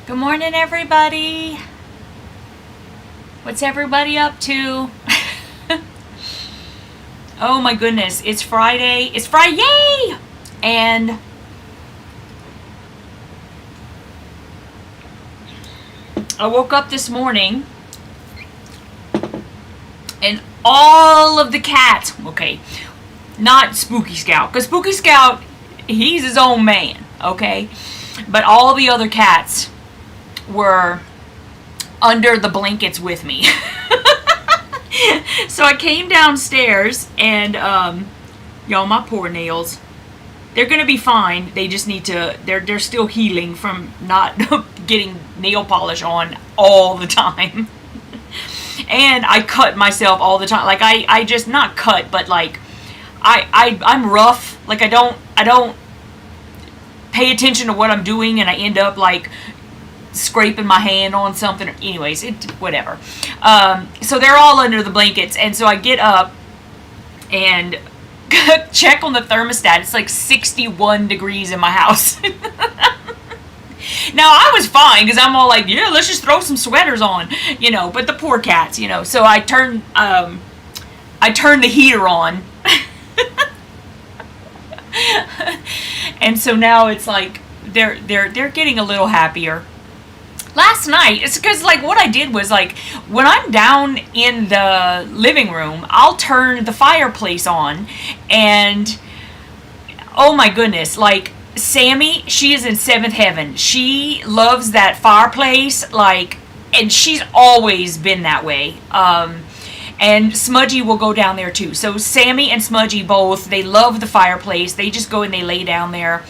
Good morning, everybody. What's everybody up to? Oh my goodness, it's Friday. It's Fri-YAY! And I woke up this morning and all of the cats, okay, not Spooky Scout, because Spooky Scout, he's his own man, okay? But all the other cats were under the blankets with me. So I came downstairs and y'all, my poor nails, they're gonna be fine. They just need to, they're still healing from not getting nail polish on all the time. And I cut myself all the time. Like I just, not cut, but like I'm rough. Like I don't pay attention to what I'm doing, and I end up like scraping my hand on something. Anyways, whatever. So they're all under the blankets, and so I get up and check on the thermostat. It's like 61 degrees in my house. Now I was fine because I'm all like, yeah, let's just throw some sweaters on, you know. But the poor cats, you know. So I turned the heater on. And so now it's like they're getting a little happier. Last night, it's because like what I did was like when I'm down in the living room, I'll turn the fireplace on, and oh my goodness, like Sami, she is in seventh heaven. She loves that fireplace, like, and she's always been that way. And Smudgy will go down there too. So Sami and Smudgy both, they love the fireplace. They just go and they lay down there.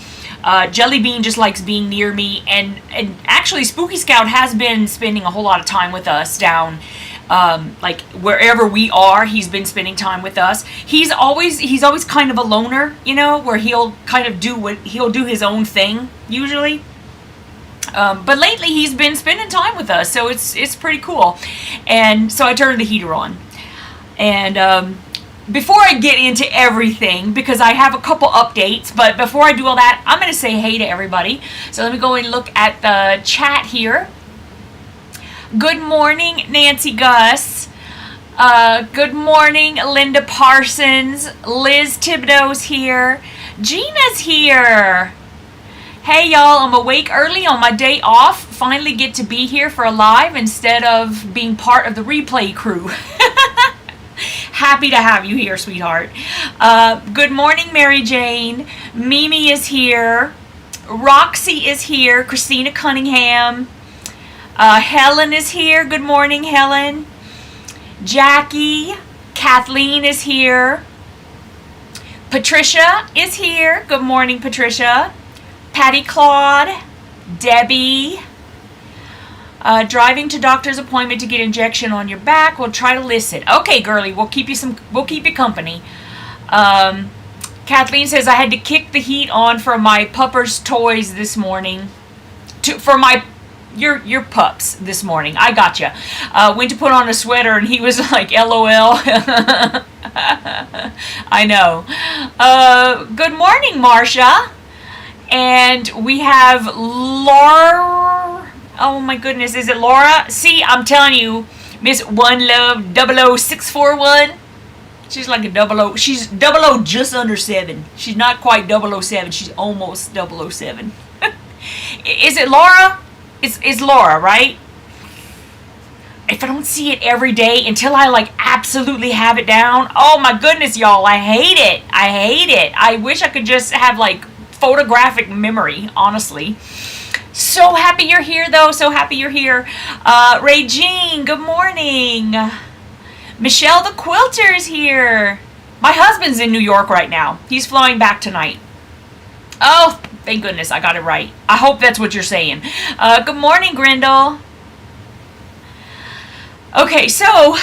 Jellybean just likes being near me, and actually Spooky Scout has been spending a whole lot of time with us down, like wherever we are. He's been spending time with us. He's always kind of a loner, you know, where he'll kind of do his own thing usually. But lately he's been spending time with us, so it's pretty cool. And so I turned the heater on, and before I get into everything, because I have a couple updates, but before I do all that, I'm going to say hey to everybody. So let me go and look at the chat here. Good morning, Nancy Gus. Good morning, Linda Parsons. Liz Thibodeau's here. Gina's here. Hey, y'all, I'm awake early on my day off. Finally get to be here for a live instead of being part of the replay crew. Happy to have you here, sweetheart. Good morning, Mary Jane. Mimi is here. Roxy is here. Christina Cunningham. Helen is here. Good morning, Helen. Jackie. Kathleen is here. Patricia is here. Good morning, Patricia. Patty Claude. Debbie. Driving to doctor's appointment to get injection on your back. We'll try to listen. Okay, girlie, we'll keep you company. Kathleen says I had to kick the heat on for my pupper's toys this morning. For your pups this morning. I gotcha. Went to put on a sweater and he was like, LOL. I know. Good morning, Marsha. And we have Laura. Oh my goodness, is it Laura? See, I'm telling you, Miss One Love 00641. She's like a 00. She's 00 just under 7. She's not quite 007. She's almost 007. Is it Laura? It's Laura, right? If I don't see it every day until I like absolutely have it down, oh my goodness, y'all, I hate it. I hate it. I wish I could just have like photographic memory, honestly. So happy you're here, though. So happy you're here. Ray Jean, good morning. Michelle the Quilter is here. My husband's in New York right now. He's flying back tonight. Oh, thank goodness I got it right. I hope that's what you're saying. Good morning, Grindle. Okay, so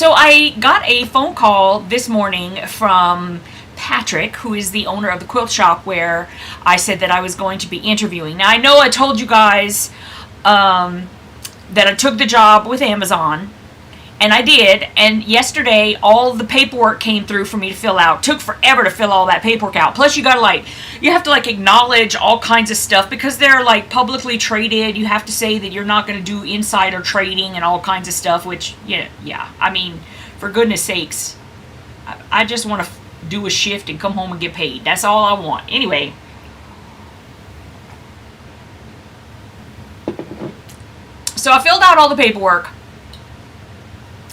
I got a phone call this morning from Patrick, who is the owner of the quilt shop where I said that I was going to be interviewing. Now, I know I told you guys that I took the job with Amazon, And I did, and yesterday all the paperwork came through for me to fill out. Took forever to fill all that paperwork out. Plus you gotta like, you have to like acknowledge all kinds of stuff because they're like publicly traded. You have to say that you're not gonna do insider trading and all kinds of stuff, which, yeah, I mean, for goodness sakes, I just want to do a shift and come home and get paid. That's all I want. Anyway. So I filled out all the paperwork.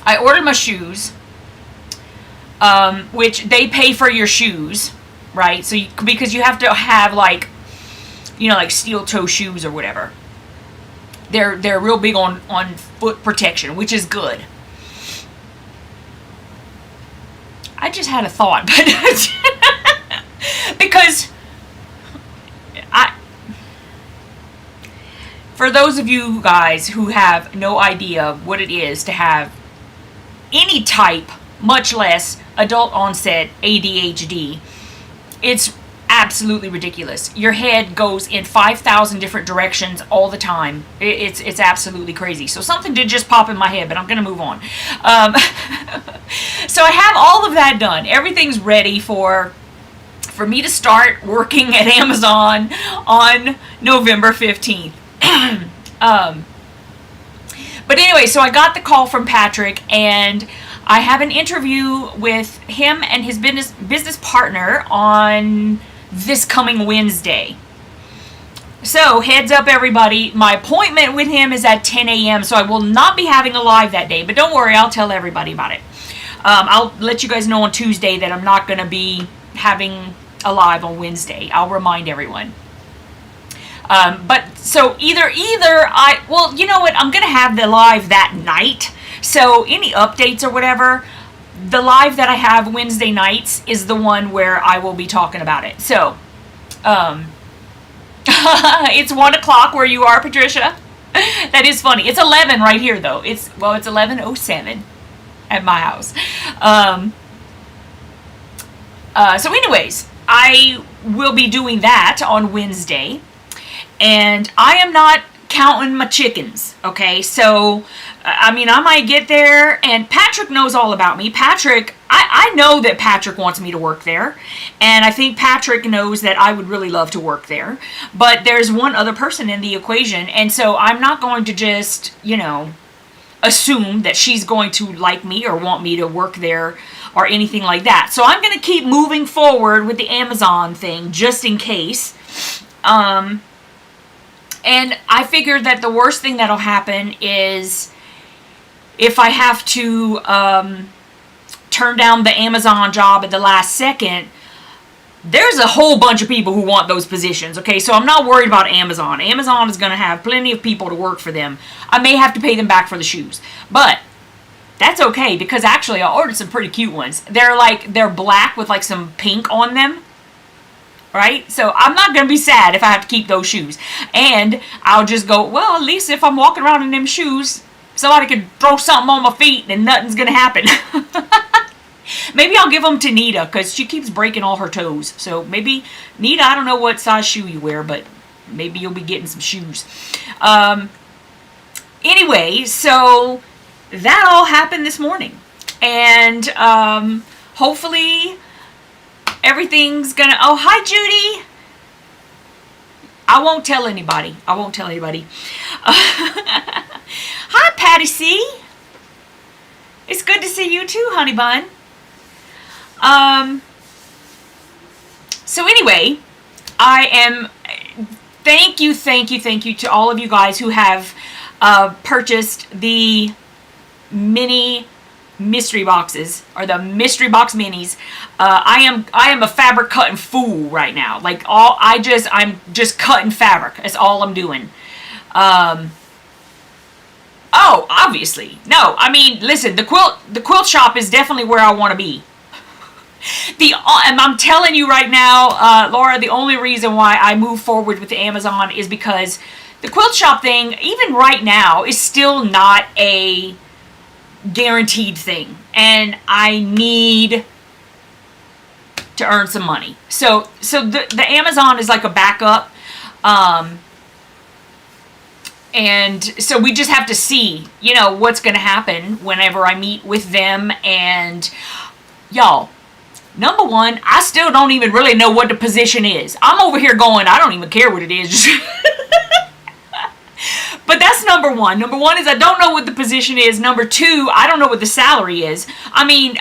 I ordered my shoes, which they pay for your shoes, right? So because you have to have like, like steel toe shoes or whatever. They're real big on foot protection, which is good. I just had a thought, but because for those of you guys who have no idea what it is to have any type, much less adult onset ADHD, it's absolutely ridiculous. Your head goes in 5,000 different directions all the time. It's absolutely crazy. So something did just pop in my head, but I'm going to move on. So I have all of that done. Everything's ready for me to start working at Amazon on November 15th. But anyway, so I got the call from Patrick, and I have an interview with him and his business partner on this coming Wednesday. So, heads up everybody, my appointment with him is at 10 a.m., so I will not be having a live that day, but don't worry, I'll tell everybody about it. I'll let you guys know on Tuesday that I'm not going to be having a live on Wednesday. I'll remind everyone. But so either well, you know what, I'm going to have the live that night. So any updates or whatever, the live that I have Wednesday nights is the one where I will be talking about it. So, it's 1 o'clock where you are, Patricia. That is funny. It's 11 right here though. It's 11:07 at my house. So anyways, I will be doing that on Wednesday. And I am not counting my chickens, okay? So, I mean, I might get there, and Patrick knows all about me. Patrick, I know that Patrick wants me to work there, and I think Patrick knows that I would really love to work there. But there's one other person in the equation, and so I'm not going to just, assume that she's going to like me or want me to work there or anything like that. So I'm going to keep moving forward with the Amazon thing just in case. And I figured that the worst thing that'll happen is if I have to turn down the Amazon job at the last second, there's a whole bunch of people who want those positions, okay? So I'm not worried about Amazon. Amazon is going to have plenty of people to work for them. I may have to pay them back for the shoes. But that's okay because actually I ordered some pretty cute ones. They're black with like some pink on them. Right? So I'm not going to be sad if I have to keep those shoes. And I'll just go, well, at least if I'm walking around in them shoes, somebody could throw something on my feet and nothing's going to happen. Maybe I'll give them to Nita because she keeps breaking all her toes. So maybe, Nita, I don't know what size shoe you wear, but maybe you'll be getting some shoes. Anyway, so that all happened this morning. And hopefully everything's gonna... Oh, hi, Judy. I won't tell anybody. Hi, Patty C. It's good to see you too, honey bun. So anyway, I am... Thank you to all of you guys who have purchased the mini mystery boxes, or the mystery box minis. I am a fabric cutting fool right now. Like I'm just cutting fabric. That's all I'm doing. Oh, obviously. No, I mean, listen, the quilt shop is definitely where I want to be. And I'm telling you right now, Laura, the only reason why I move forward with Amazon is because the quilt shop thing, even right now, is still not a guaranteed thing, and I need to earn some money. So the Amazon is like a backup. And so we just have to see, you know, what's going to happen whenever I meet with them. And y'all, number one, I still don't even really know what the position is. I'm over here going, I don't even care what it is. But that's number one. Number one is I don't know what the position is. Number two, I don't know what the salary is. I mean,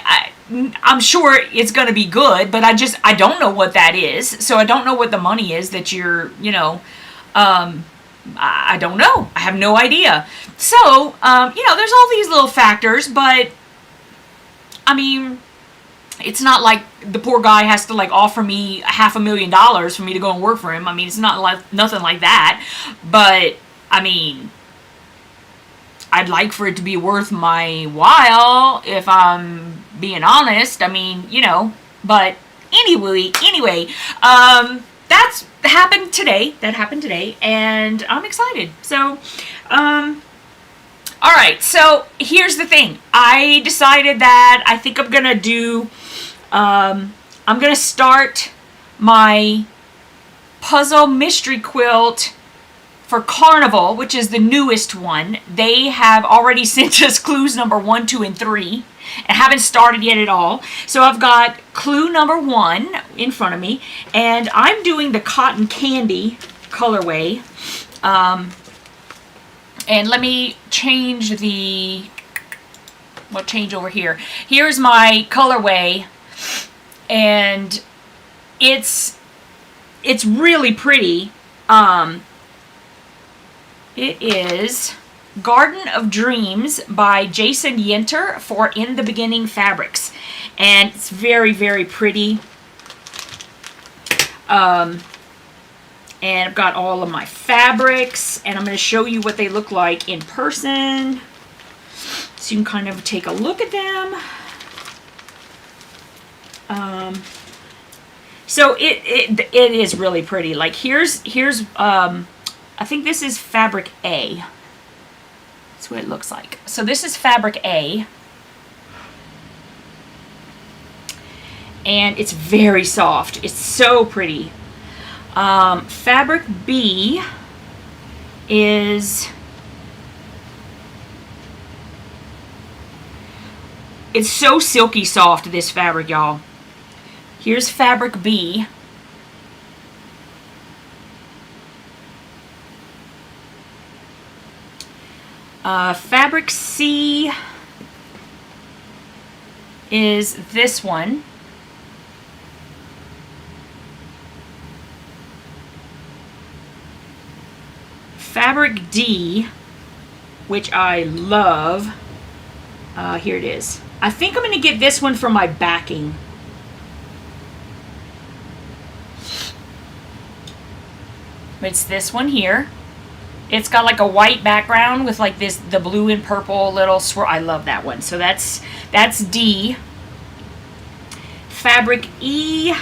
I'm sure it's going to be good, but I don't know what that is. So I don't know what the money is that you're, you know, I don't know. I have no idea. So, you know, there's all these little factors, but I mean, it's not like the poor guy has to like offer me $500,000 for me to go and work for him. I mean, it's not like nothing like that, but I mean, I'd like for it to be worth my while if I'm being honest. I mean, you know, but anyway, that's happened today. That happened today, and I'm excited. So, all right. So here's the thing. I decided that I think I'm gonna do. I'm gonna start my puzzle mystery quilt for Carnival, which is the newest one. They have already sent us clues number 1, 2, and 3, and haven't started yet at all. So I've got clue number 1 in front of me, and I'm doing the cotton candy colorway. And let me change we'll change over here. Here's my colorway, and it's really pretty. It is Garden of Dreams by Jason Yenter for In the Beginning Fabrics. And it's very, very pretty. And I've got all of my fabrics, and I'm going to show you what they look like in person, so you can kind of take a look at them. So it is really pretty. Like here's I think this is fabric A. That's what it looks like. So this is fabric A. And it's very soft. It's so pretty. Fabric B is... It's so silky soft, this fabric, y'all. Here's fabric B. Fabric C is this one. Fabric D, which I love. Here it is. I think I'm going to get this one for my backing. It's this one here. It's got like a white background with like the blue and purple little swirl. I love that one. So that's D. Fabric E.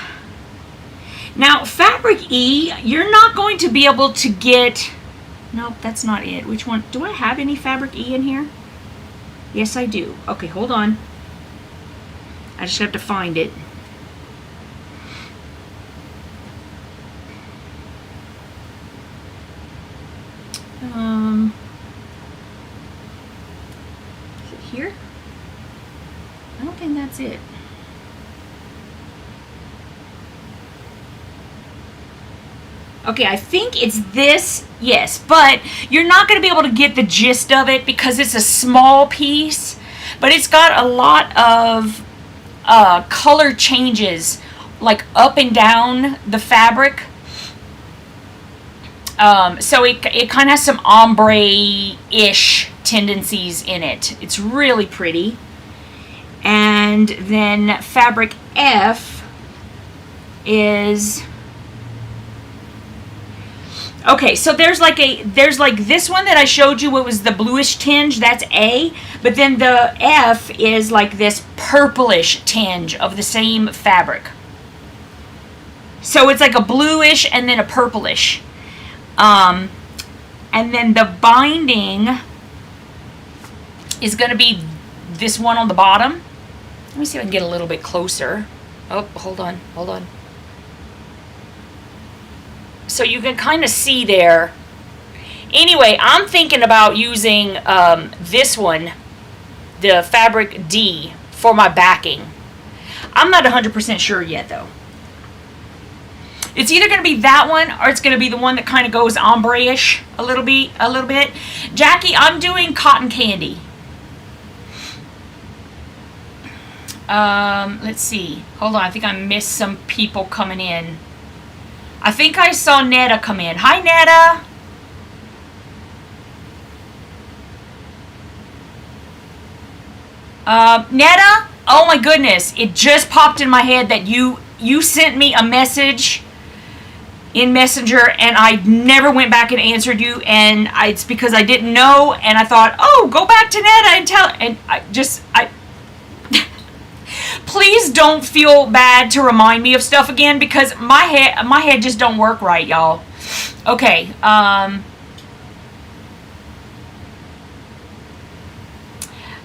Now, fabric E, you're not going to be able to get... Nope, that's not it. Which one? Do I have any fabric E in here? Yes, I do. Okay, hold on. I just have to find it. Is it here? I don't think that's it. Okay, I think it's this, yes, but you're not going to be able to get the gist of it because it's a small piece, but it's got a lot of color changes, like up and down the fabric. So it kind of has some ombre-ish tendencies in it. It's really pretty. And then fabric F is... Okay, so there's like this one that I showed you, what was the bluish tinge, that's A, but then the F is like this purplish tinge of the same fabric. So it's like a bluish and then a purplish. And then the binding is going to be this one on the bottom. Let me see if I can get a little bit closer. Oh, hold on. So you can kind of see there, Anyway, I'm thinking about using this one, the fabric D, for my backing. I'm not 100% sure yet, though. It's either going to be that one, or it's going to be the one that kind of goes ombre-ish a little bit. Jackie, I'm doing cotton candy. Let's see. Hold on, I think I missed some people coming in. I think I saw Netta come in. Hi, Netta. Netta, oh my goodness, it just popped in my head that you sent me a message in Messenger, and I never went back and answered you, and it's because I didn't know, and I thought, oh, go back to Netta and tell, and I please don't feel bad to remind me of stuff again, because my head just don't work right, y'all. Okay,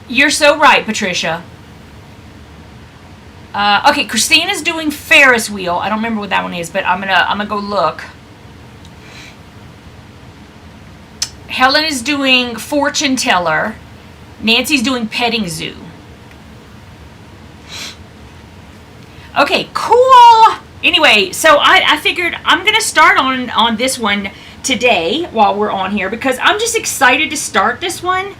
you're so right, Patricia. Okay, Christina's doing Ferris wheel. I don't remember what that one is, but I'm gonna go look. Helen is doing fortune teller. Nancy's doing petting zoo. Okay, cool. Anyway, so I figured I'm gonna start on this one today while we're on here, because I'm just excited to start this one.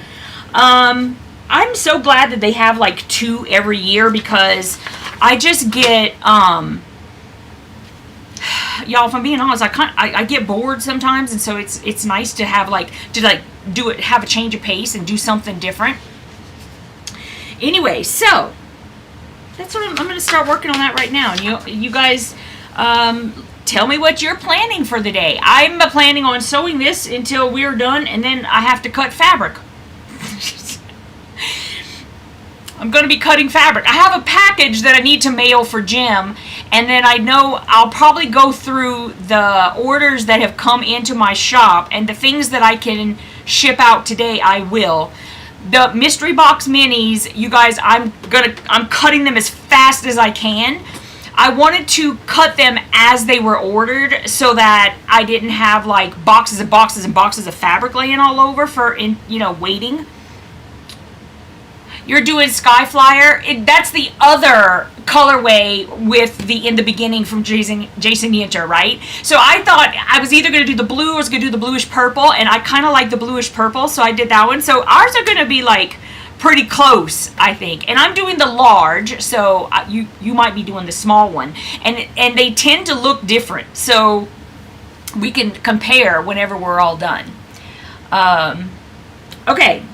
I'm so glad that they have like 2 every year, because I just get, y'all, if I'm being honest, I get bored sometimes, and so it's nice to have have a change of pace and do something different. Anyway, so that's what I'm going to start working on that right now. And you guys, tell me what you're planning for the day. I'm planning on sewing this until we're done, and then I have to cut fabric. I'm going to be cutting fabric. I have a package that I need to mail for Jim, and then I know I'll probably go through the orders that have come into my shop, and the things that I can ship out today, I will. The mystery box minis, you guys, I'm cutting them as fast as I can. I wanted to cut them as they were ordered, so that I didn't have like boxes and boxes and boxes of fabric laying all over waiting. You're doing Sky Flyer. That's the other colorway with the in the beginning from Jason Yinter, right? So I thought I was either going to do the blue or I was going to do the bluish purple, and I kind of like the bluish purple, so I did that one. So ours are going to be like pretty close, I think. And I'm doing the large, so you might be doing the small one. And they tend to look different, so we can compare whenever we're all done. Okay.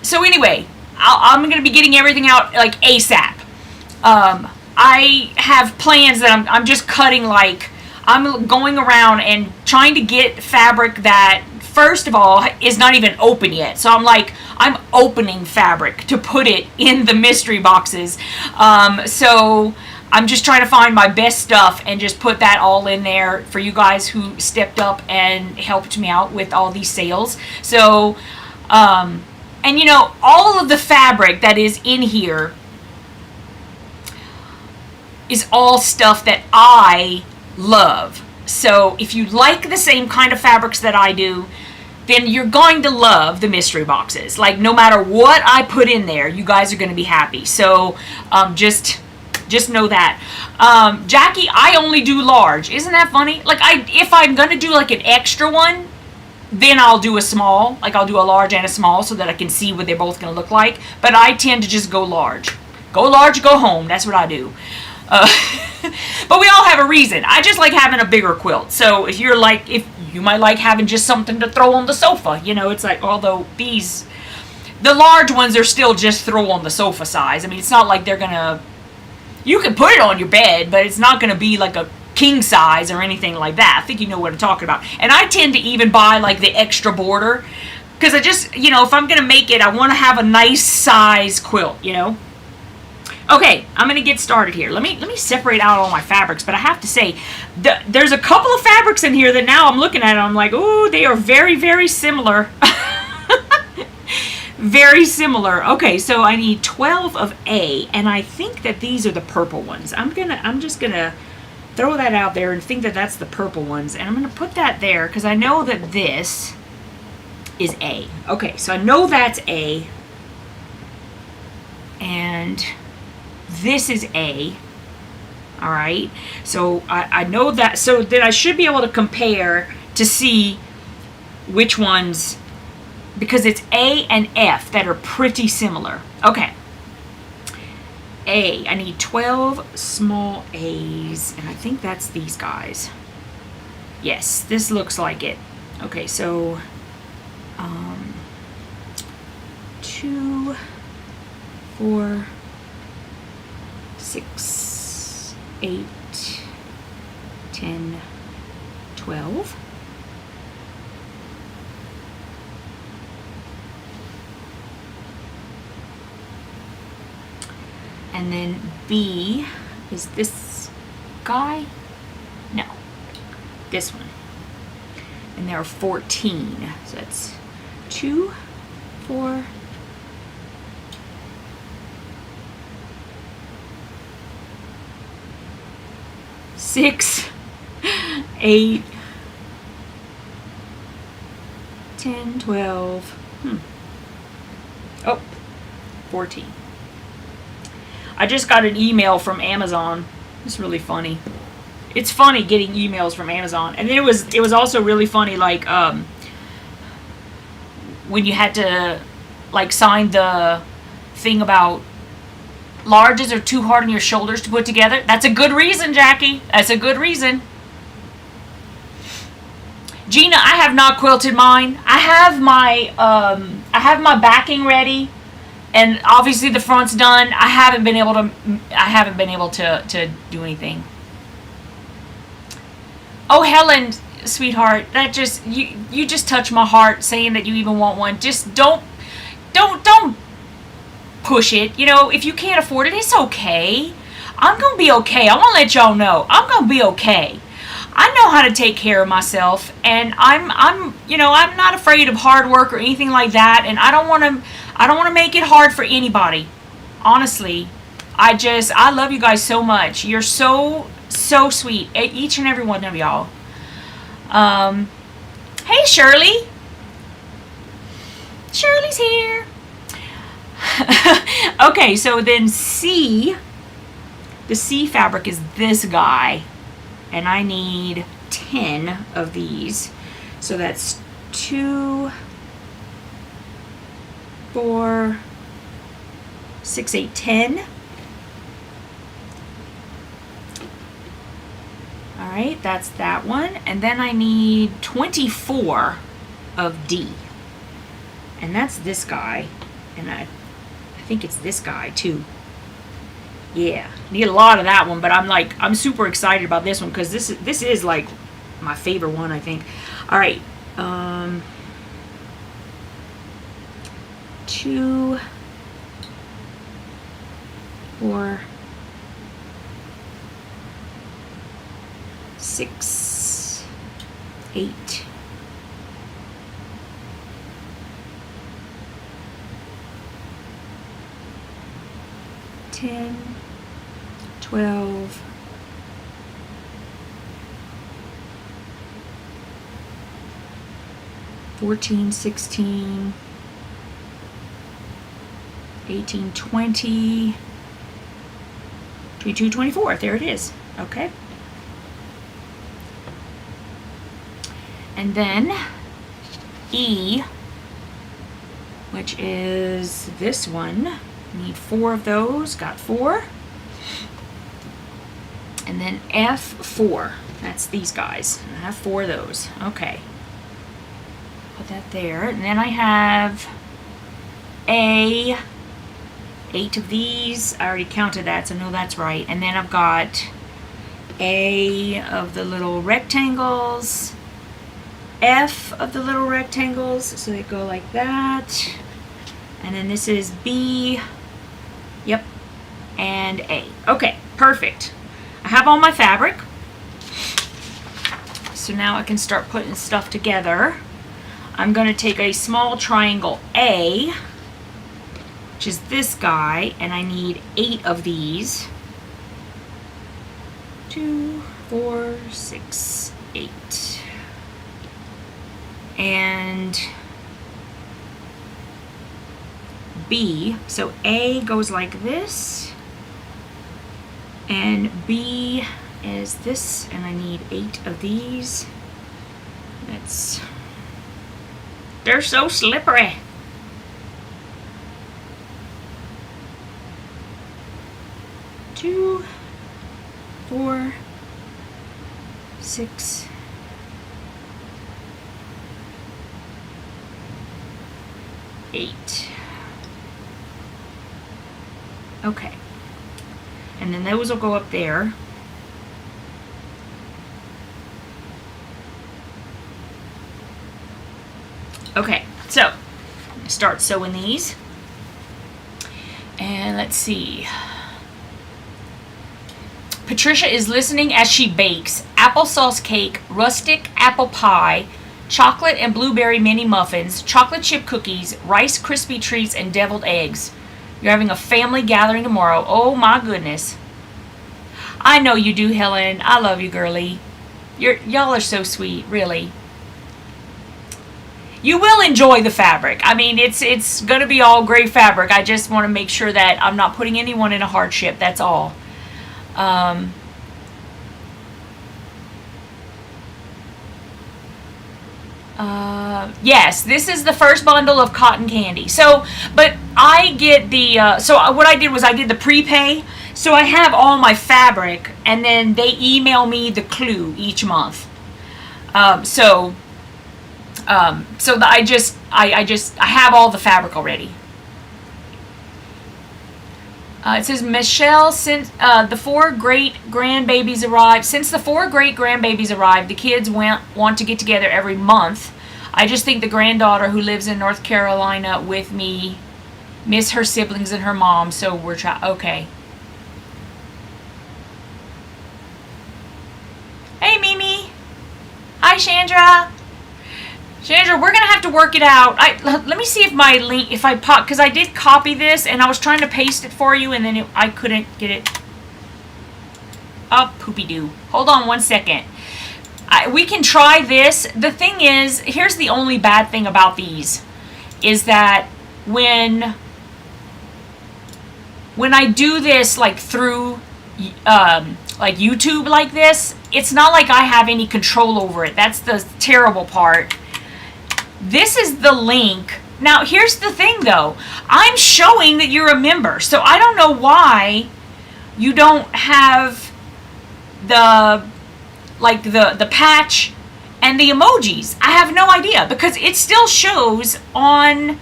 So anyway, I'm going to be getting everything out like ASAP. I have plans that I'm just cutting, like, I'm going around and trying to get fabric that, first of all, is not even open yet. So I'm opening fabric to put it in the mystery boxes. So I'm just trying to find my best stuff and just put that all in there for you guys who stepped up and helped me out with all these sales. So, and all of the fabric that is in here is all stuff that I love. So if you like the same kind of fabrics that I do, then you're going to love the mystery boxes. Like, no matter what I put in there, you guys are going to be happy. So just know that. Jackie, I only do large. Isn't that funny? Like, if I'm going to do like an extra one, then I'll do a small. Like, I'll do a large and a small so that I can see what they're both going to look like. But I tend to just go large. Go large, go home. That's what I do. But we all have a reason. I just like having a bigger quilt. So if you might like having just something to throw on the sofa. It's like, although the large ones are still just throw on the sofa size. I mean, it's not like they're going to, you can put it on your bed, but it's not going to be like a king size or anything like that. I think you know what I'm talking about. And I tend to even buy like the extra border, because I just, if I'm going to make it, I want to have a nice size quilt, Okay, I'm going to get started here. Let me separate out all my fabrics, but I have to say, there's a couple of fabrics in here that now I'm looking at and I'm like, oh, they are very, very similar. Very similar. Okay, so I need 12 of A, and I think that these are the purple ones. I'm just gonna throw that out there and think that that's the purple ones. And I'm going to put that there because I know that this is A. Okay, so I know that's A. And this is A. All right, so I know that. So then I should be able to compare to see which ones, because it's A and F that are pretty similar. Okay. A. I need 12 small A's, and I think that's these guys. Yes, this looks like it. Okay, so 2, 4, 6, 8, 10, 12. And then B is this guy? No, this one. And there are 14. So that's 2, 4, 6, 8, 10, 12. Oh, 14. I just got an email from Amazon. It's really funny. It's funny getting emails from Amazon. And it was also really funny, like, when you had to, like, sign the thing about larges are too hard on your shoulders to put together. That's a good reason, Jackie. That's a good reason. Gina, I have not quilted mine. I have my backing ready. And obviously the front's done. I haven't been able to do anything. Oh, Helen, sweetheart, that just you just touched my heart saying that you even want one. Just don't push it. You know, if you can't afford it, it's okay. I'm gonna be okay. I want to let y'all know I'm gonna be okay. I know how to take care of myself, and I'm not afraid of hard work or anything like that. And I don't want to make it hard for anybody. Honestly, I love you guys so much. You're so sweet, each and every one of y'all. Hey, Shirley. Shirley's here. Okay, so then C, the C fabric is this guy, and I need 10 of these. So that's 2, 4, 6, 8, 10. All right, that's that one. And then I need 24 of D. And that's this guy. And I think it's this guy too. Yeah, need a lot of that one, but I'm super excited about this one because this is like my favorite one, I think. All right, 2, 4, 6, 8. 10, 12, 14, 16, 18, 20, 22, 24. There it is. Okay. And then E, which is this one. Need 4 of those. Got 4. And then F4. That's these guys. I have 4 of those. Okay. Put that there. And then I have A. 8 of these. I already counted that, so no, that's right. And then I've got A of the little rectangles. F of the little rectangles. So they go like that. And then this is B. Yep. And A. Okay, perfect. I have all my fabric. So now I can start putting stuff together. I'm going to take a small triangle A, which is this guy, and I need 8 of these. 2, 4, 6, 8. And B, so A goes like this, and B is this, and I need 8 of these. They're so slippery. Two, 4, 6, 8. Okay. And then those will go up there. Okay, so start sewing these. And let's see. Patricia is listening as she bakes applesauce cake, rustic apple pie, chocolate and blueberry mini muffins, chocolate chip cookies, Rice Krispie treats, and deviled eggs. You're having a family gathering tomorrow. Oh my goodness. I know you do, Helen. I love you, girlie. Y'all are so sweet, really. You will enjoy the fabric. I mean, it's going to be all great fabric. I just want to make sure that I'm not putting anyone in a hardship. That's all. Yes, this is the first bundle of cotton candy. So, but I get the, so what I did was I did the prepay. So I have all my fabric, and then they email me the clue each month. So I have all the fabric already. It says, Michelle, since the 4 great grandbabies arrived, the kids want to get together every month. I just think the granddaughter who lives in North Carolina with me miss her siblings and her mom, so we're okay. Hey, Mimi. Hi, Chandra. Chandra, we're going to have to work it out. Let me see if my link, if I pop, because I did copy this, and I was trying to paste it for you, and then I couldn't get it. Oh, poopy-doo. Hold on one second. We can try this. The thing is, here's the only bad thing about these, is that when I do this, like, through, like, YouTube like this, it's not like I have any control over it. That's the terrible part. This is the link. Now, here's the thing, though. I'm showing that you're a member, so I don't know why you don't have the patch and the emojis. I have no idea, because it still shows on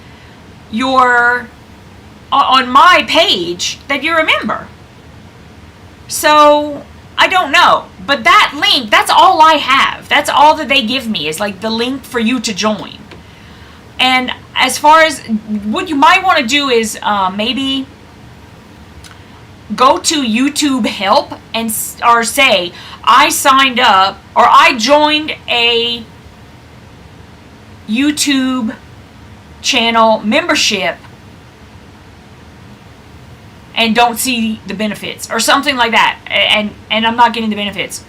my page that you're a member. So, I don't know. But that link, that's all I have. That's all that they give me, is like the link for you to join. And as far as what you might want to do is maybe go to YouTube help or say, I signed up, or I joined a YouTube channel membership and don't see the benefits, or something like that, and I'm not getting the benefits.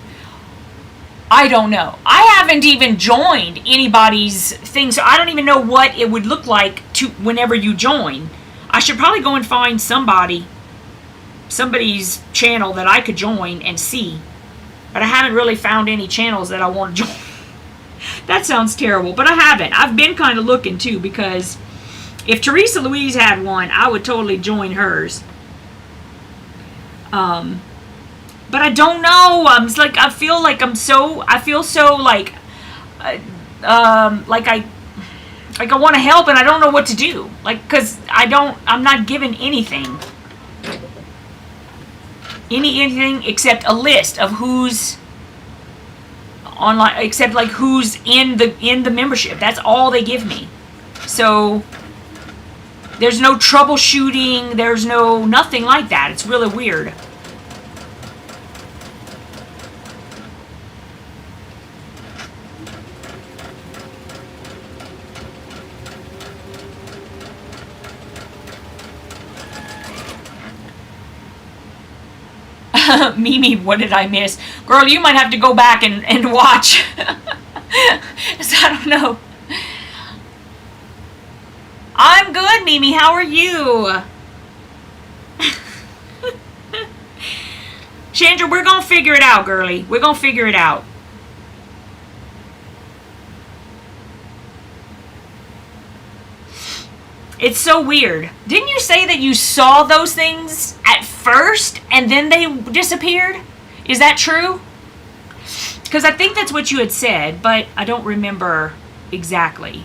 I don't know. I haven't even joined anybody's thing, so I don't even know what it would look like to whenever you join. I should probably go and find somebody's channel that I could join and see. But I haven't really found any channels that I want to join. That sounds terrible, but I haven't. I've been kind of looking too, because if Teresa Louise had one, I would totally join hers. But I don't know. It's like I feel so like I want to help, and I don't know what to do. Like, because I'm not given anything except a list of who's online, except like who's in the membership. That's all they give me. So there's no troubleshooting. There's no nothing like that. It's really weird. Mimi, what did I miss? Girl, you might have to go back and watch. So I don't know. I'm good, Mimi. How are you? Chandra, we're going to figure it out, girlie. We're going to figure it out. It's so weird. Didn't you say that you saw those things at first and then they disappeared? Is that true? Because I think that's what you had said, but I don't remember exactly.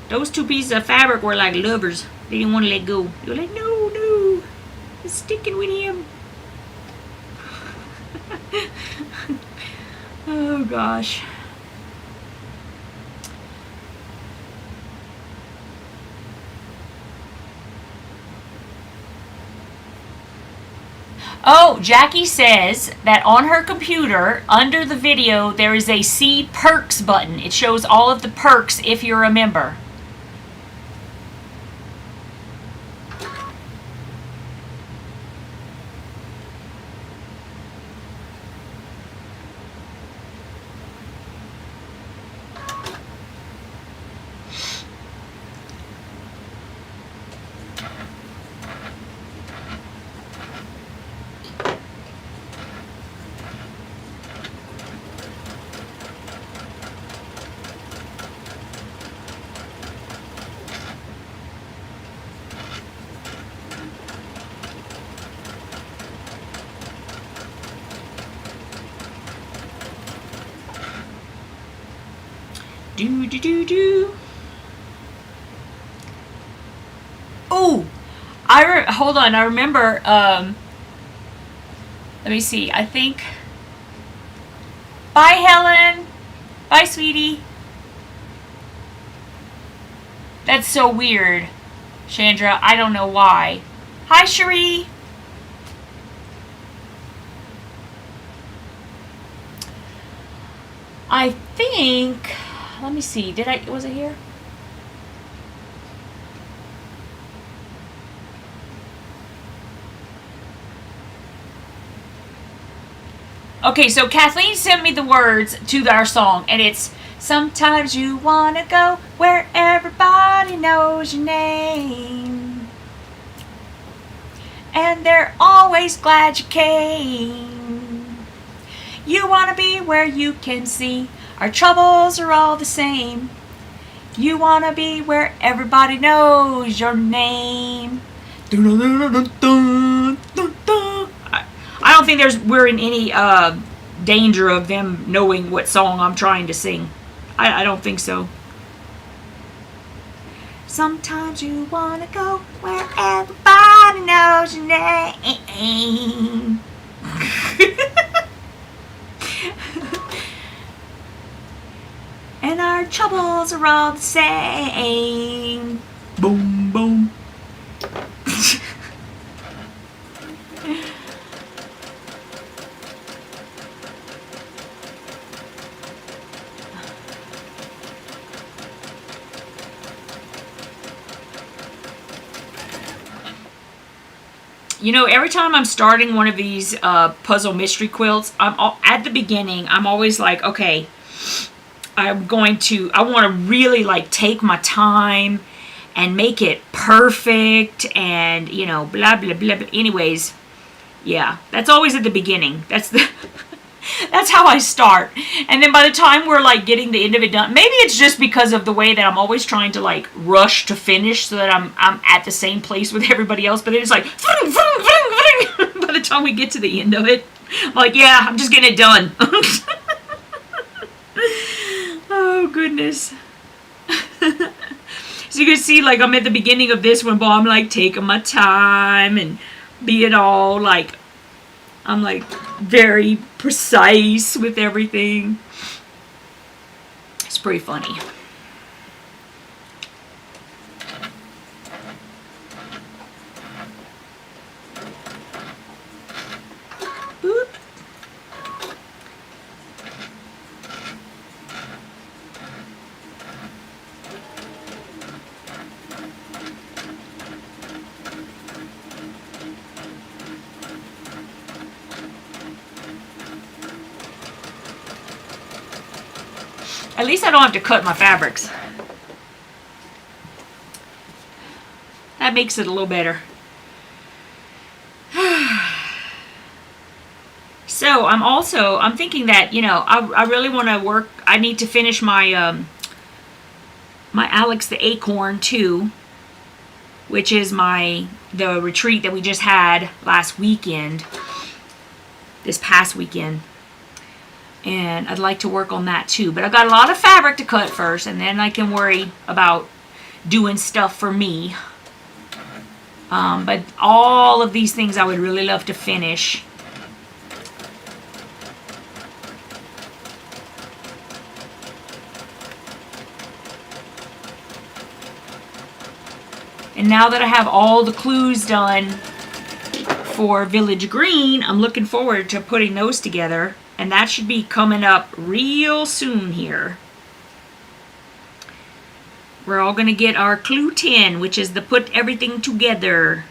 Those two pieces of fabric were like lovers. They didn't want to let go. They were like, no, no. I'm sticking with him. Oh, gosh. Oh, Jackie says that on her computer, under the video, there is a See Perks button. It shows all of the perks if you're a member. Do. Oh, hold on. I remember. Let me see. I think. Bye, Helen. Bye, sweetie. That's so weird, Chandra. I don't know why. Hi, Cherie. I think. Let me see. Was it here? Okay, so Kathleen sent me the words to our song, and it's sometimes you want to go where everybody knows your name, and they're always glad you came. You want to be where you can see our troubles are all the same. You want to be where everybody knows your name. I don't think we're in any danger of them knowing what song I'm trying to sing. I don't think so. Sometimes you want to go where everybody knows your name. And our troubles are all the same. Boom, boom. You know, every time I'm starting one of these puzzle mystery quilts, at the beginning, I'm always like, okay, I want to really like take my time and make it perfect and, you know, blah, blah, blah, blah. Anyways, yeah, that's always at the beginning. That's how I start. And then by the time we're like getting the end of it done, maybe it's just because of the way that I'm always trying to like rush to finish so that I'm at the same place with everybody else. But it's like, by the time we get to the end of it, I'm like, yeah, I'm just getting it done. Oh, goodness. So So you can see, like, I'm at the beginning of this one, but I'm like taking my time and being all like, I'm like very precise with everything. It's pretty funny. Boop. At least I don't have to cut my fabrics. That makes it a little better. So I'm thinking that, you know, I really want to work. I need to finish my my Alex the Acorn too, which is the retreat that we just had last weekend, this past weekend. And I'd like to work on that too. But I've got a lot of fabric to cut first, and then I can worry about doing stuff for me. But all of these things I would really love to finish. And now that I have all the clues done for Village Green, I'm looking forward to putting those together. And that should be coming up real soon here. We're all going to get our clue 10, which is the put everything together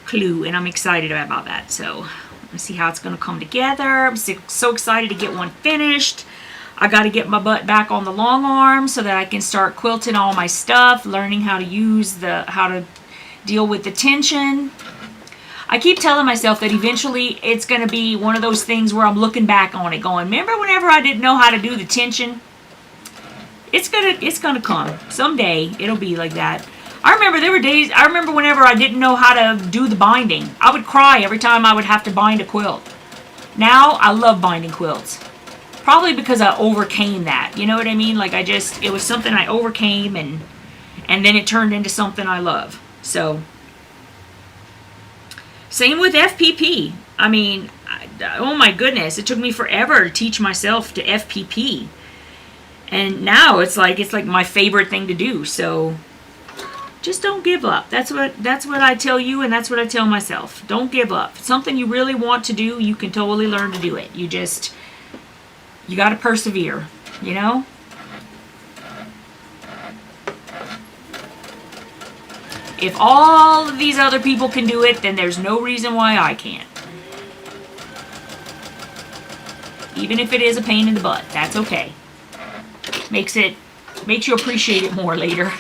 clue. And I'm excited about that. So let's see how it's going to come together. I'm so excited to get one finished. I got to get my butt back on the long arm so that I can start quilting all my stuff, learning how to use how to deal with the tension. I keep telling myself that eventually it's going to be one of those things where I'm looking back on it going, remember whenever I didn't know how to do the tension? It's gonna come. Someday it'll be like that. I remember there were days, I remember whenever I didn't know how to do the binding. I would cry every time I would have to bind a quilt. Now I love binding quilts. Probably because I overcame that. You know what I mean? Like it was something I overcame and then it turned into something I love. So same with FPP. I mean, oh my goodness, it took me forever to teach myself to FPP. And now it's like my favorite thing to do. So just don't give up. That's what I tell you, and that's what I tell myself. Don't give up. If it's something you really want to do, you can totally learn to do it. You got to persevere, you know? If all of these other people can do it, then there's no reason why I can't. Even if it is a pain in the butt, that's okay. Makes you appreciate it more later.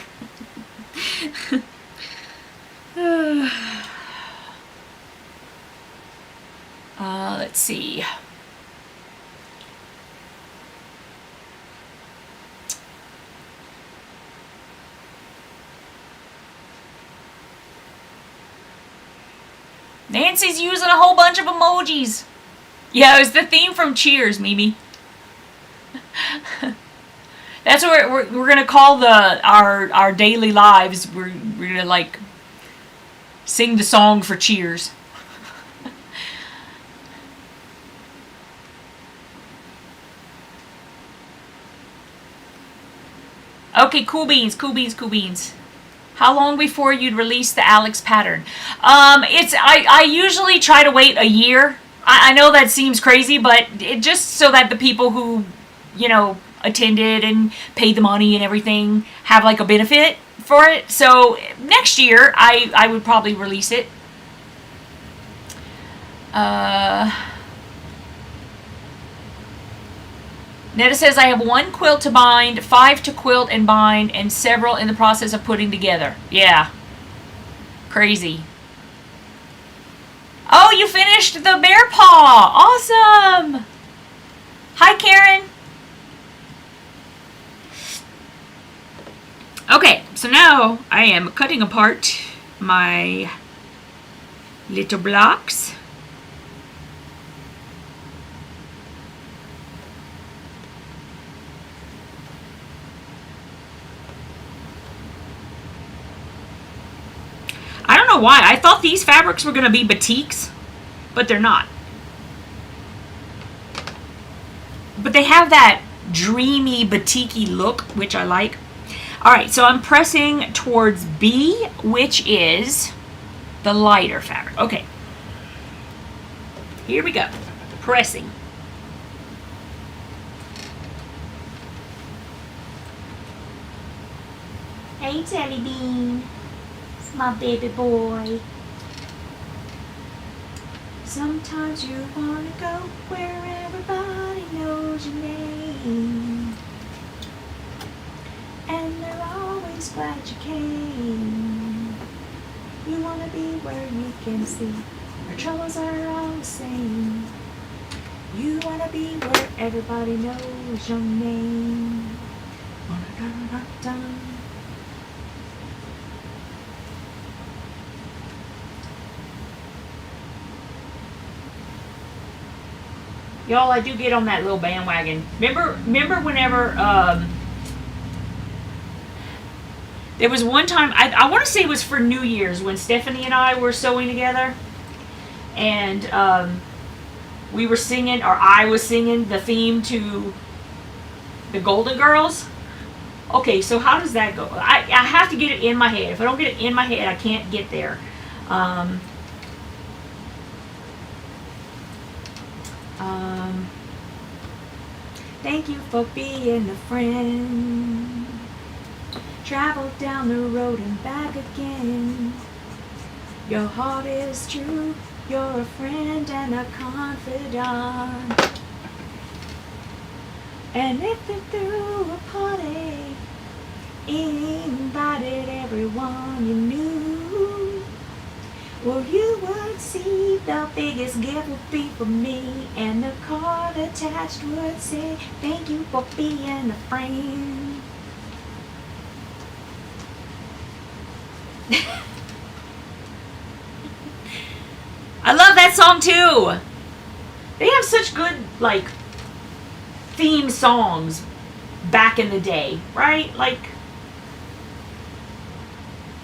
Let's see. Nancy's using a whole bunch of emojis. Yeah, it was the theme from Cheers, Mimi. That's what we're gonna call our daily lives. We're gonna like sing the song for Cheers. Okay, cool beans. How long before you'd release the Alex pattern? I usually try to wait a year. I know that seems crazy, but it just so that the people who, you know, attended and paid the money and everything have like a benefit for it. So next year I would probably release it. Netta says, I have 1 quilt to bind, 5 to quilt and bind, and several in the process of putting together. Yeah. Crazy. Oh, you finished the bear paw. Awesome. Hi, Karen. Okay, so now I am cutting apart my little blocks. know why. I thought these fabrics were going to be batiks, but they're not. But they have that dreamy, batik-y look, which I like. All right, so I'm pressing towards B, which is the lighter fabric. Okay. Here we go. Pressing. Hey, Jellybean. It's my baby boy. Sometimes you want to go where everybody knows your name. And they're always glad you came. You want to be where you can see our troubles are all the same. You want to be where everybody knows your name. Y'all, I do get on that little bandwagon. Remember whenever there was one time, I want to say it was for New Year's, when Stephanie and I were sewing together, and we were singing, or I was singing the theme to the Golden Girls. Okay, so how does that go? I have to get it in my head. If I don't get it in my head, I can't get there. Thank you for being a friend. Travel down the road and back again. Your heart is true. You're a friend and a confidant. And if you threw a party, invited everyone you knew, well, you would see the biggest gift would be for me, and the card attached would say, thank you for being a friend. I love that song too. They have such good, like, theme songs back in the day, right? Like,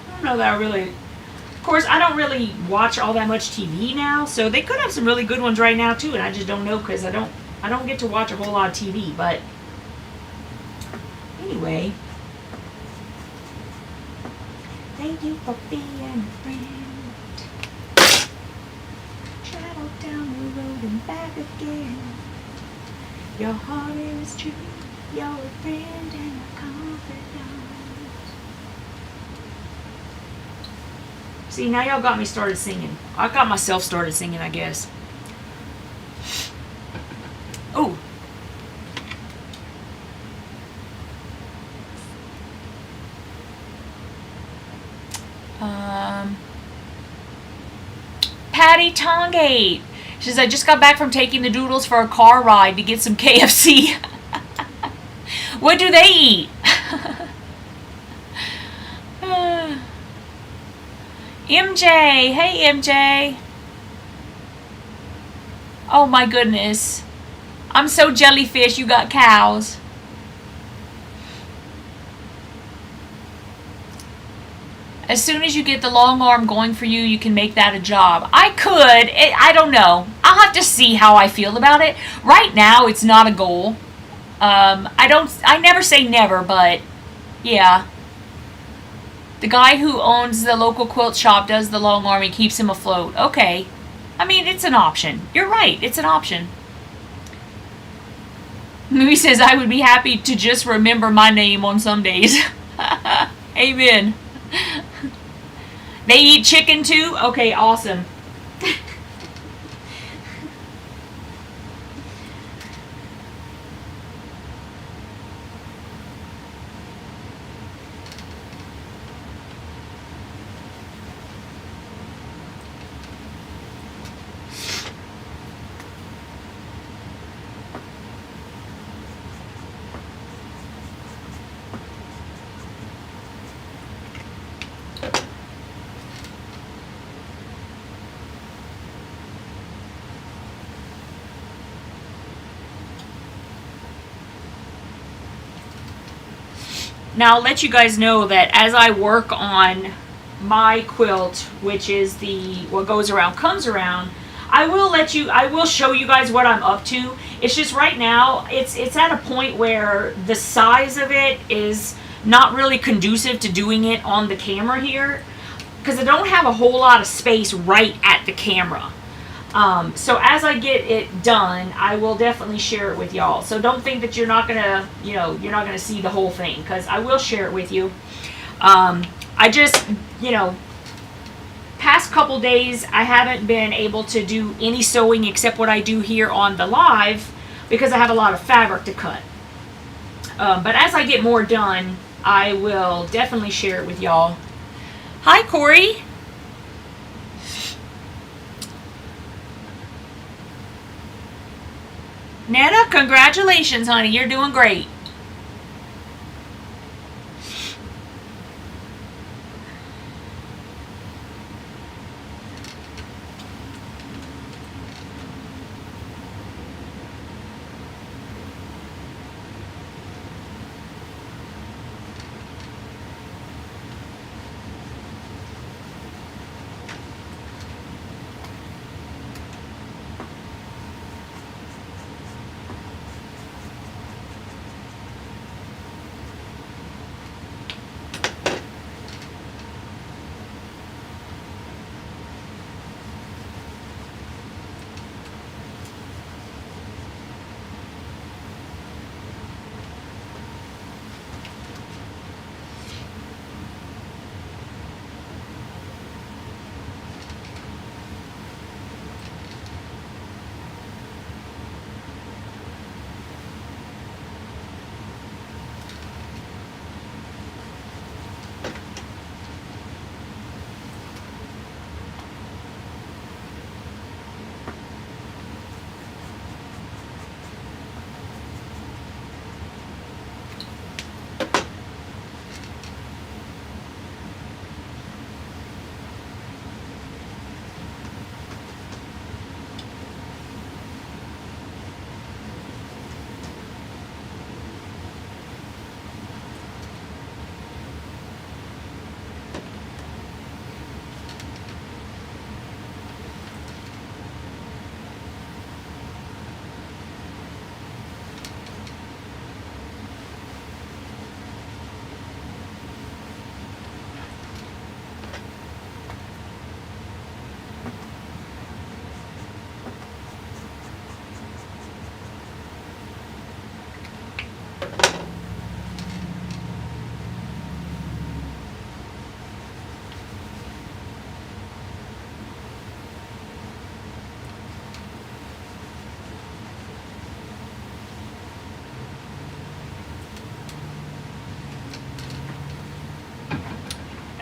I don't know that I really, of course, I don't really watch all that much TV now, so they could have some really good ones right now too, and I just don't know because I don't get to watch a whole lot of TV. But anyway, thank you for being a friend. Travel down the road and back again. Your heart is true. You're a friend and a confidant. See, now y'all got me started singing. I got myself started singing, I guess. Oh. Patty Tongate. She says, I just got back from taking the doodles for a car ride to get some KFC. What do they eat? MJ. Hey, MJ. Oh, my goodness. I'm so jellyfish, you got cows. As soon as you get the long arm going for you, you can make that a job. I could. I don't know. I'll have to see how I feel about it. Right now, it's not a goal. I never say never, but yeah. The guy who owns the local quilt shop does the long arm and keeps him afloat. Okay. I mean, it's an option. You're right. It's an option. Movie says, I would be happy to just remember my name on some days. Amen. They eat chicken too? Okay, awesome. Now, I'll let you guys know that as I work on my quilt, which is the what goes around comes around, I will show you guys what I'm up to. It's just right now, it's at a point where the size of it is not really conducive to doing it on the camera here, because I don't have a whole lot of space right at the camera. So as I get it done, I will definitely share it with y'all. So don't think that you're not gonna, you're not gonna see the whole thing, because I will share it with you. I just, past couple days, I haven't been able to do any sewing except what I do here on the live, because I have a lot of fabric to cut. But as I get more done, I will definitely share it with y'all. Hi, Corey. Netta, congratulations, honey. You're doing great.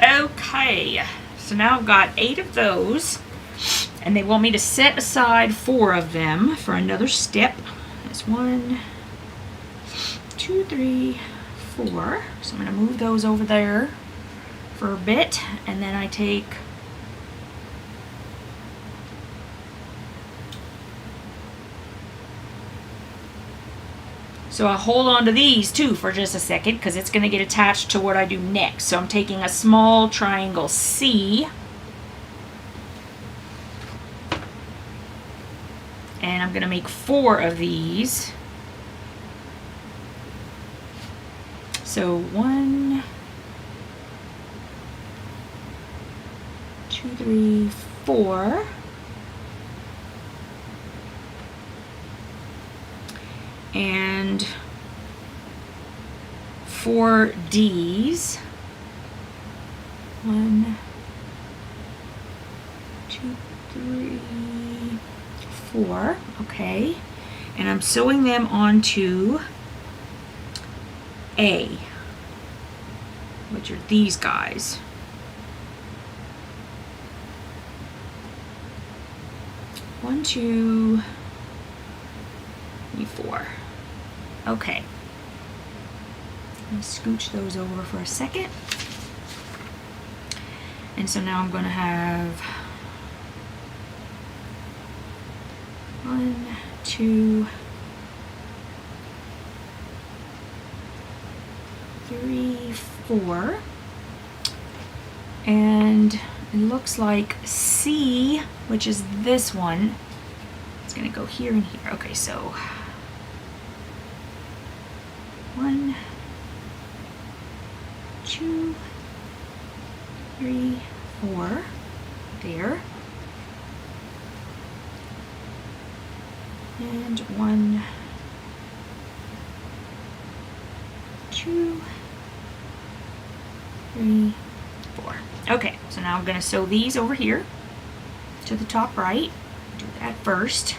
Okay, so now I've got 8 of those, and they want me to set aside 4 of them for another step. That's 1, 2, 3, 4. So I'm going to move those over there for a bit, and then I take so I'll hold on to these too for just a second, because it's going to get attached to what I do next. So I'm taking a small triangle C, and I'm going to make 4 of these. So 1, 2, 3, 4. And 4 D's. 1, 2, 3, 4. Okay. And I'm sewing them onto A, which are these guys. 1, 2, 3, 4. Okay. Let me scooch those over for a second. And so now I'm going to have 1, 2, 3, 4. And it looks like C, which is this one, it's gonna go here and here. Okay, so 1, 2, 3, 4, there. And 1, 2, 3, 4. Okay, so now I'm going to sew these over here to the top right. Do that first.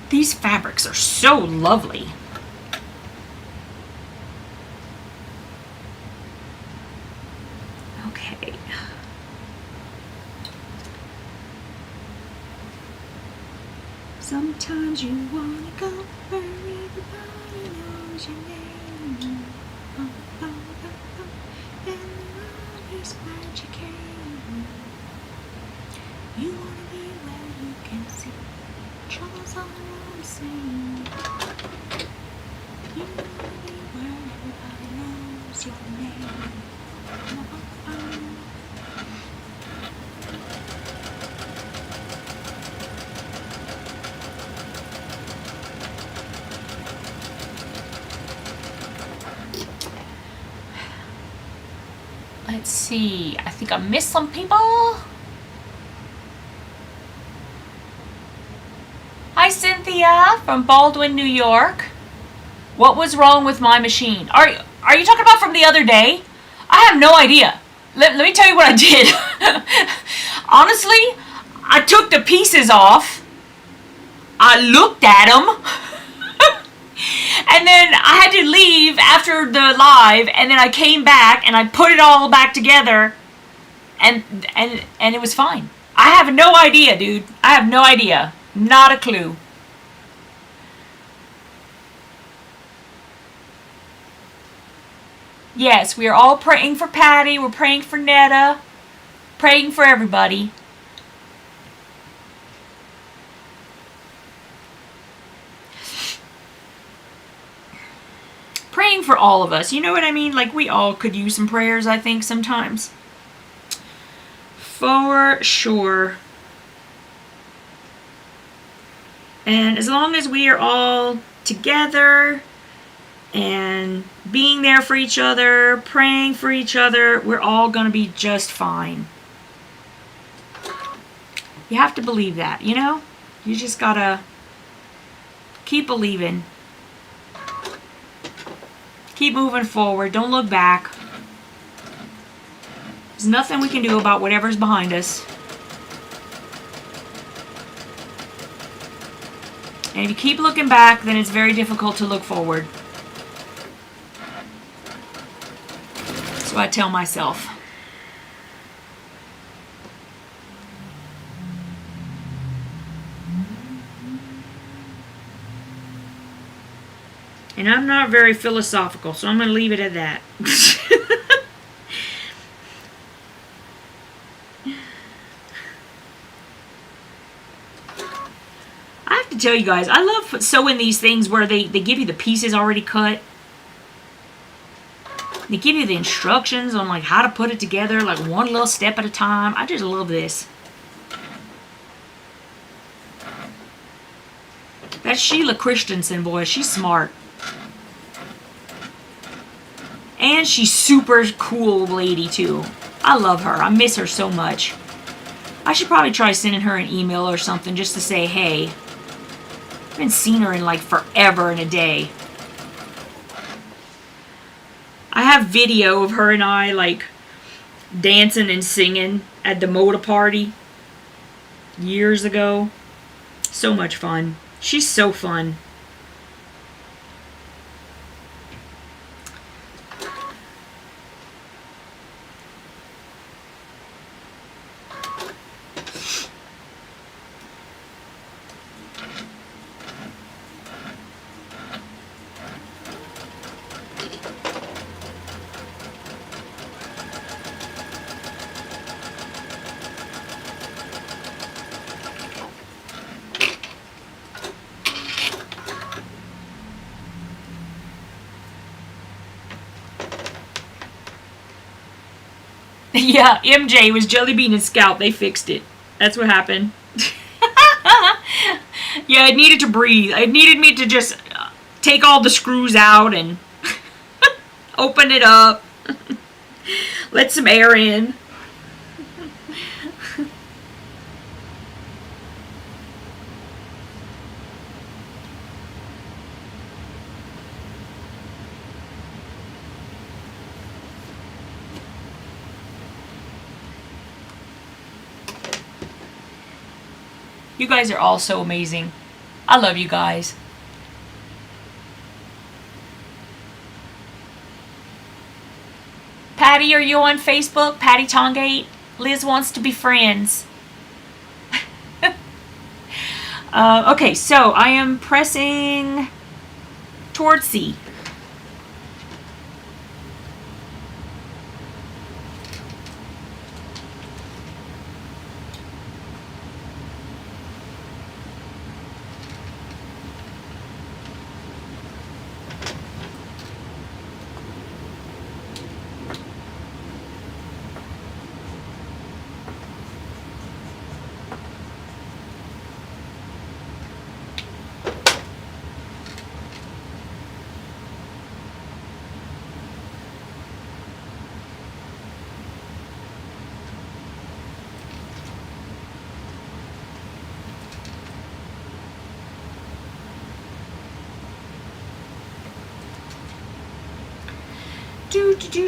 These fabrics are so lovely. Okay. Sometimes you want to go where everybody knows your name. And always glad you came. You want to be where you can see troubles all around the same. You want to be where everybody knows your name. Let's see, I think I missed some people. Hi Cynthia from Baldwin, New York. What was wrong with my machine? Are you talking about from the other day? I have no idea. Let me tell you what I did. Honestly, I took the pieces off. I looked at them. And then I had to leave after the live, and then I came back and I put it all back together, and it was fine. I have no idea, dude. I have no idea. Not a clue. Yes, we are all praying for Patty. We're praying for Netta. Praying for everybody. Praying for all of us. You know what I mean? Like, we all could use some prayers, I think, sometimes. For sure. And as long as we are all together and being there for each other, praying for each other, we're all going to be just fine. You have to believe that, you know? You just got to keep believing. Keep moving forward. Don't look back. There's nothing we can do about whatever's behind us. And if you keep looking back, then it's very difficult to look forward. That's what I tell myself. And I'm not very philosophical, so I'm going to leave it at that. I have to tell you guys, I love sewing these things where they give you the pieces already cut. They give you the instructions on like how to put it together, like one little step at a time. I just love this. That's Sheila Christensen, boy. She's smart. And she's super cool lady, too. I love her. I miss her so much. I should probably try sending her an email or something just to say, hey. I haven't seen her in like forever and a day. I have video of her and I like dancing and singing at the Moda party years ago. So much fun. She's so fun. Yeah, MJ was Jellybean and Scout. They fixed it. That's what happened. Yeah, it needed to breathe. It needed me to just take all the screws out and open it up. Let some air in. You guys are all so amazing. I love you guys. Patty, are you on Facebook? Patty Tongate? Liz wants to be friends. Okay, so I am pressing towards C.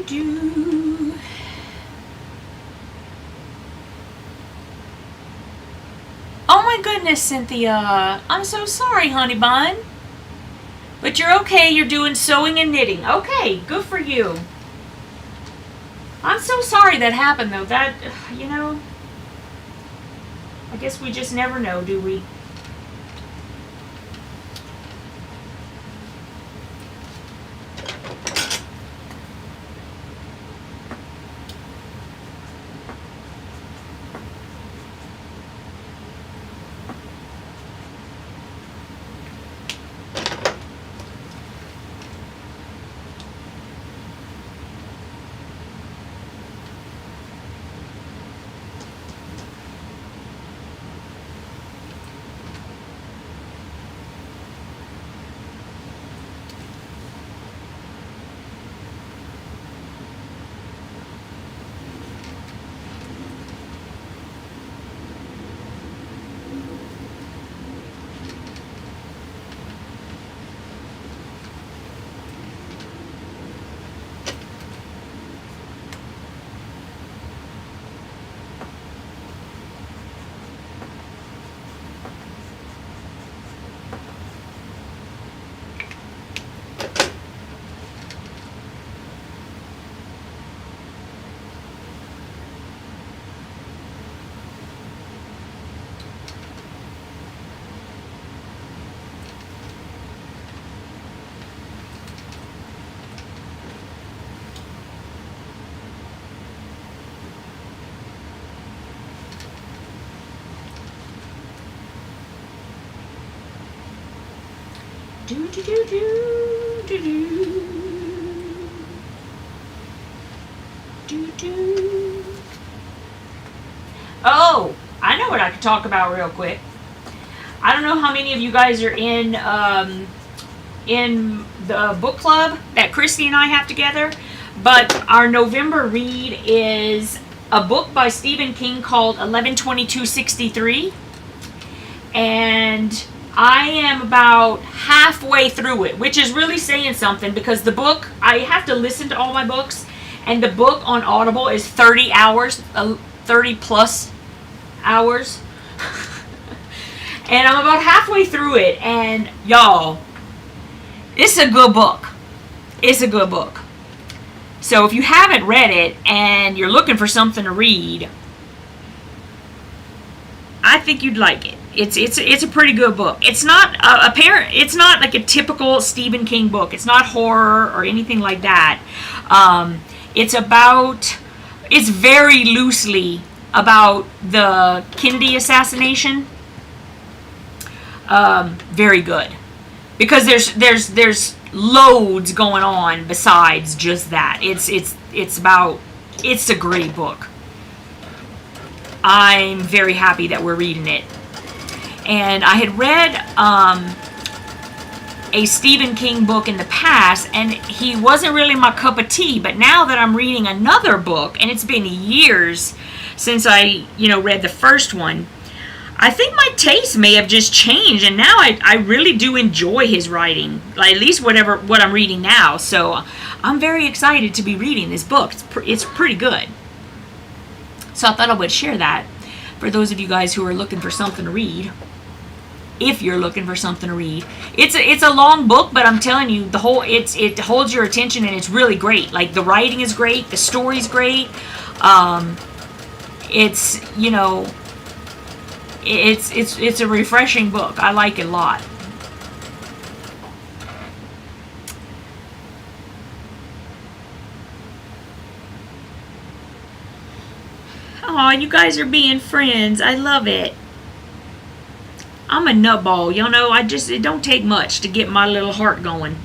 Do. Oh my goodness, Cynthia. I'm so sorry, honey bun. But you're okay. You're doing sewing and knitting. Okay, good for you. I'm so sorry that happened, though. That, you know, I guess we just never know, do we? Oh, I know what I could talk about real quick. I don't know how many of you guys are in the book club that Christy and I have together, but our November read is a book by Stephen King called 11/22/63, and I am about halfway through it, which is really saying something because the book, I have to listen to all my books, and the book on Audible is 30 hours, 30 plus hours. And I'm about halfway through it, and y'all, it's a good book. It's a good book. So if you haven't read it and you're looking for something to read, I think you'd like it. It's a pretty good book. It's not it's not like a typical Stephen King book. It's not horror or anything like that. It's very loosely about the Kennedy assassination. Very good, because there's loads going on besides just that. It's about it's a great book. I'm very happy that we're reading it. And I had read a Stephen King book in the past, and he wasn't really my cup of tea. But now that I'm reading another book, and it's been years since I, read the first one, I think my taste may have just changed, and now I really do enjoy his writing, like at least what I'm reading now. So I'm very excited to be reading this book. It's pretty good. So I thought I would share that for those of you guys who are looking for something to read. If you're looking for something to read, it's a long book, but I'm telling you, it holds your attention, and it's really great. Like, the writing is great, the story's great. It's it's a refreshing book. I like it a lot. Oh, you guys are being friends. I love it. I'm a nutball, it don't take much to get my little heart going.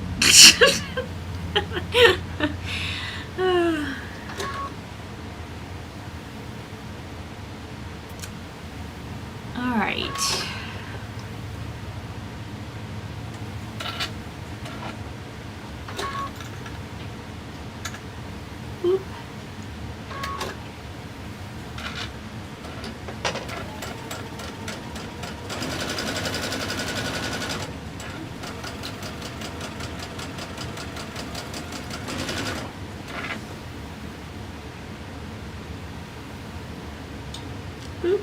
All right. Oop. Oop.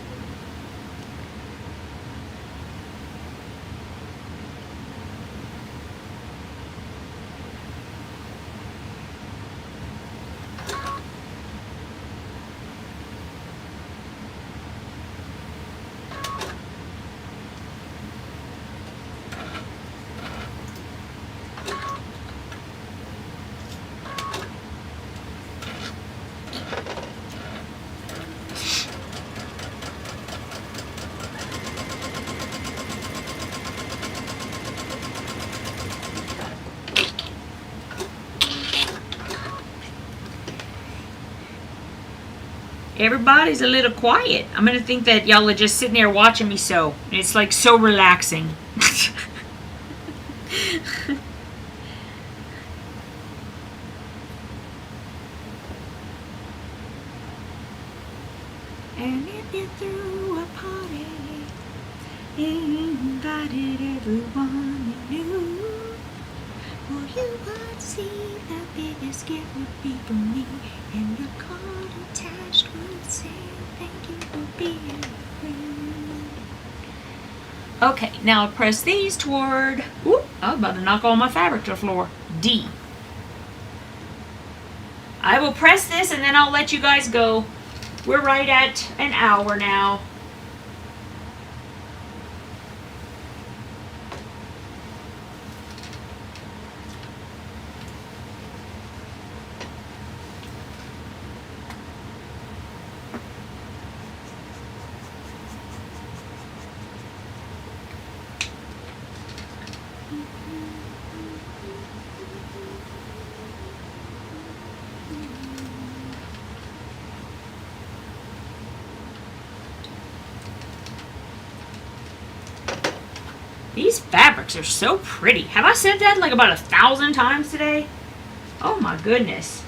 Everybody's a little quiet. I'm going to think that y'all are just sitting there watching me sew. It's like so relaxing. And if you threw a party, invited everyone you knew, well, you would see the biggest gift would be for me, and the card attached would say thank you for being a friend. Okay, now press these toward, whoop, I was about to knock all my fabric to the floor, D. I will press this and then I'll let you guys go. We're right at an hour now. These fabrics are so pretty. Have I said that like about 1,000 times today? Oh my goodness.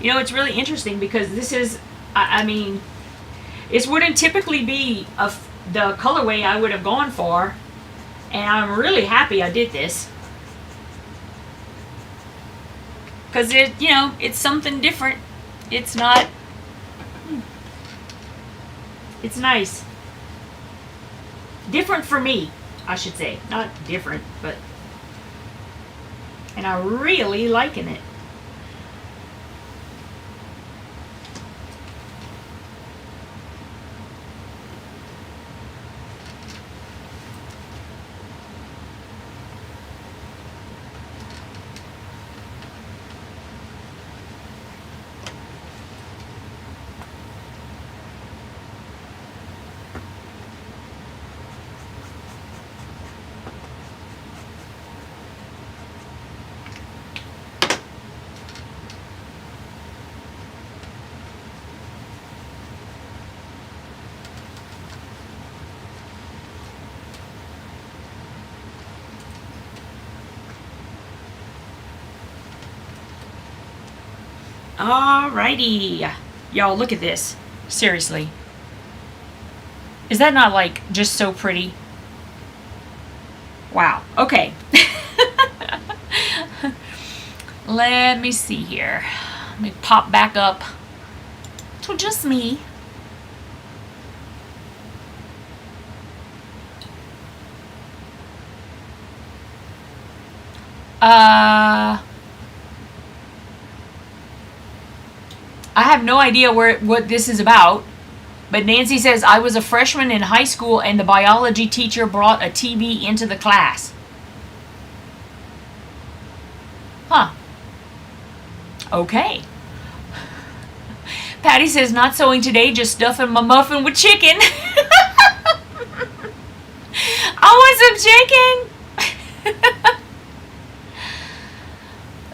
You know, it's really interesting because this is, I mean, this wouldn't typically be the colorway I would have gone for. And I'm really happy I did this. Because it, you know, it's something different. It's not, it's nice. Different for me, I should say. Not different, but, and I'm really liking it. Alrighty. Y'all, look at this. Seriously. Is that not, like, just so pretty? Wow. Okay. Let me see here. Let me pop back up to just me. I have no idea what this is about, but Nancy says, I was a freshman in high school and the biology teacher brought a TV into the class. Huh. Okay. Patty says, not sewing today, just stuffing my muffin with chicken. I want some chicken.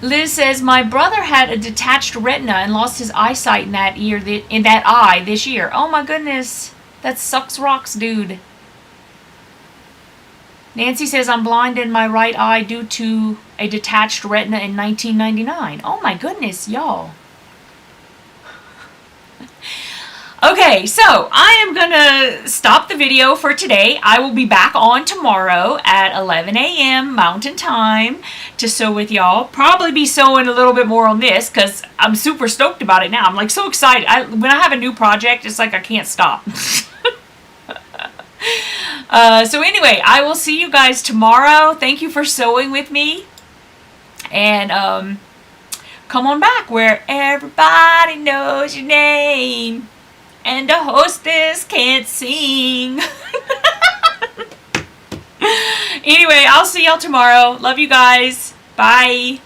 Liz says, my brother had a detached retina and lost his eyesight in that eye this year. Oh my goodness. That sucks rocks, dude. Nancy says, I'm blind in my right eye due to a detached retina in 1999. Oh my goodness, y'all. Okay, so I am going to stop the video for today. I will be back on tomorrow at 11 a.m. Mountain Time to sew with y'all. Probably be sewing a little bit more on this because I'm super stoked about it now. I'm like so excited. When I have a new project, it's like I can't stop. So anyway, I will see you guys tomorrow. Thank you for sewing with me. And come on back where everybody knows your name. And the hostess can't sing. Anyway, I'll see y'all tomorrow. Love you guys. Bye.